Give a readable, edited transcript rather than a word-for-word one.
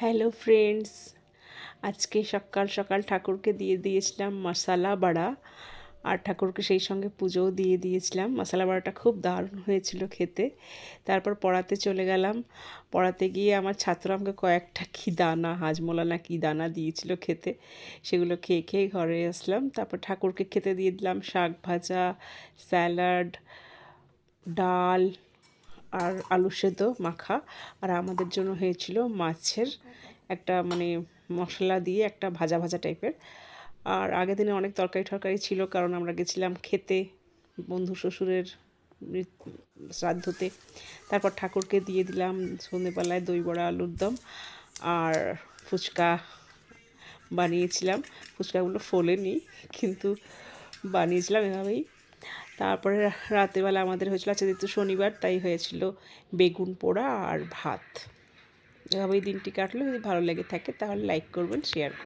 Hello friends, আজকে সকাল সকাল ঠাকুরকে দিয়ে দিয়েছিলাম মশালা বড়া, আর ঠাকুরকে সেই সঙ্গে পুজোও দিয়ে দিয়েছিলাম। মশালা বড়াটা খুব দারুণ হয়েছিল খেতে। তারপর পড়াতে চলে গেলাম। পড়াতে গিয়ে আমার ছাত্র আমাকে কয়েকটা কী দানা, হাজমোলা না কী দানা দিয়েছিল খেতে, সেগুলো খেয়ে খেয়ে ঘরে আসলাম। তারপর ঠাকুরকে খেতে দিয়ে দিলাম শাক ভাজা, স্যালাড, ডাল আর আলু সেদ্ধ মাখা। আর আমাদের জন্য হয়েছিল মাছের একটা মশলা দিয়ে একটা ভাজা ভাজা টাইপের। আর আগের দিনে অনেক তরকারি টরকারি ছিল, কারণ আমরা গেছিলাম খেতে বন্ধু শ্বশুরের শ্রাদ্ধতে। তারপর ঠাকুরকে দিয়ে দিলাম সন্ধ্যেবেলায় দই বড়া, আলুর দম আর ফুচকা বানিয়েছিলাম। ফুচকাগুলো ফোলেনি, কিন্তু বানিয়েছিলাম এভাবেই। তারপরে রাতেরবেলা আমাদের হয়েছিল, আজকে যেহেতু শনিবার তাই হয়েছিল বেগুন পোড়া আর ভাত। এভাবেই দিনটি কাটলো। যদি ভালো লেগে থাকে তাহলে লাইক করবেন, শেয়ার করবেন।